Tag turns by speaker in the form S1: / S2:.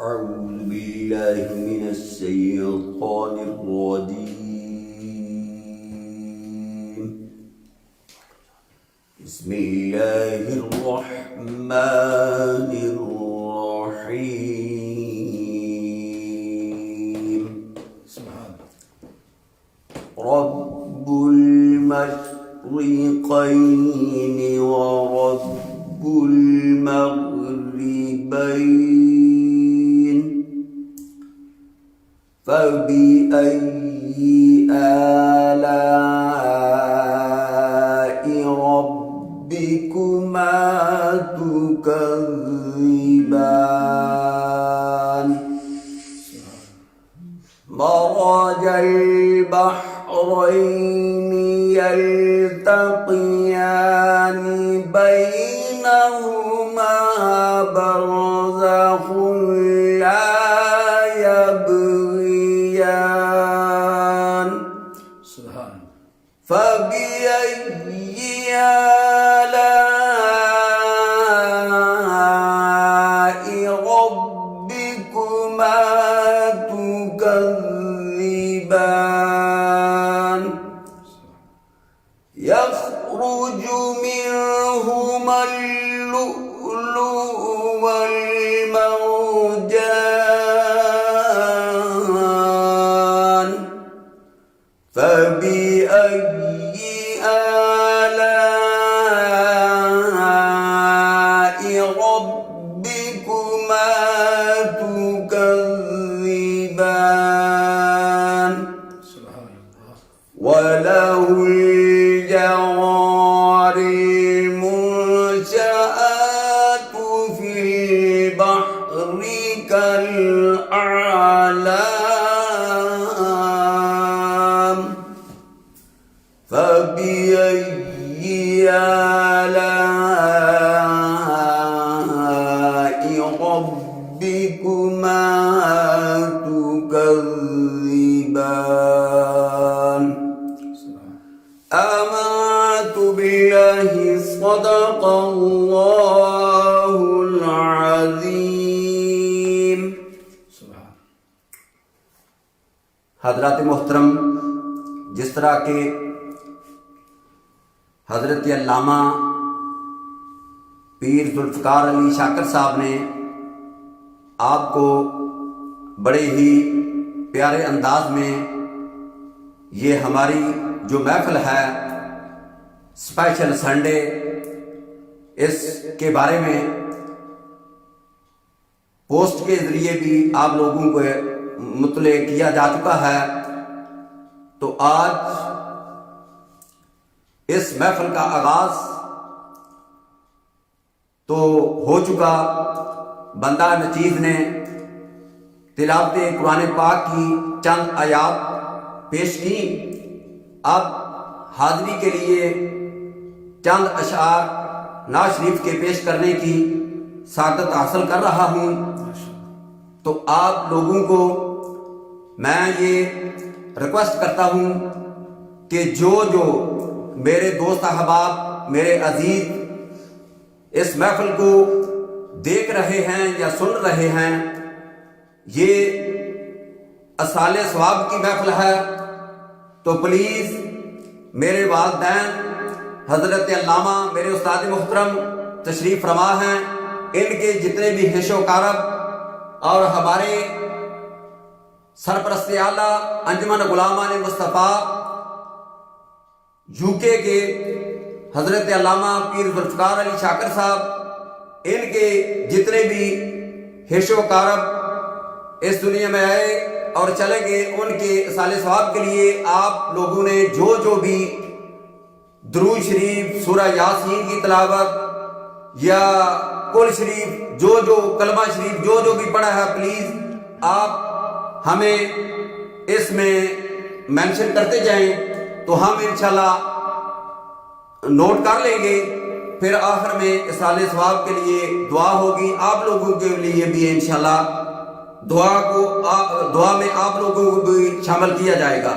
S1: أعوذ بالله من الشيطان الرجيم. بسم الله الرحمن الرحيم. رب المشرقين ورب المغربين فبأي آلاء ربكما تكذبان. مرج البحرين يلتقيان بينهما برزخ لا يبغيان. فبأي آلاء ربكما تكذبان. يخرج منهما اللؤلؤ والمرجان. فبأي آلاء ربكما تكذبان. وله الجوار المنشآت في البحر كالأعلام. فبأي آلاء ربكما تكذبان. آمنت بالله صدق الله العظیم. حضرات محترم، جس طرح کہ حضرت علامہ پیر ذوالفقار علی شاکر صاحب نے آپ کو بڑے ہی پیارے انداز میں یہ ہماری جو محفل ہے اسپیشل سنڈے، اس کے بارے میں پوسٹ کے ذریعے بھی آپ لوگوں کو مطلع کیا جا چکا ہے. تو آج اس محفل کا آغاز تو ہو چکا. بندہ نچیز نے تلاوت قرآن پاک کی چند آیات پیش کی. اب حاضری کے لیے چند اشعار نعت شریف کے پیش کرنے کی سعادت حاصل کر رہا ہوں. تو آپ لوگوں کو میں یہ ریکویسٹ کرتا ہوں کہ جو میرے دوست احباب، میرے عزیز اس محفل کو دیکھ رہے ہیں یا سن رہے ہیں، یہ اصال ثواب کی محفل ہے. تو پلیز میرے والدین حضرت علامہ میرے استاد محترم تشریف فرما ہیں، ان کے جتنے بھی حش و کارب اور ہمارے سرپرست اعلیٰ انجمن غلامان مصطفیٰ UK کے حضرت علامہ پیر ذوالفقار علی شاکر صاحب، ان کے جتنے بھی حش و کارب اس دنیا میں آئے اور چلے گئے، ان کے اصال ثواب کے لیے آپ لوگوں نے جو بھی درود شریف، سورہ یاسین کی تلاوت یا قل شریف، جو کلمہ شریف جو بھی پڑھا ہے، پلیز آپ ہمیں اس میں مینشن کرتے جائیں تو ہم انشاءاللہ نوٹ کر لیں گے. پھر آخر میں اصال ثواب کے لیے دعا ہوگی. آپ لوگوں کے لیے بھی انشاءاللہ دعا میں آپ لوگوں کو بھی شامل کیا جائے گا.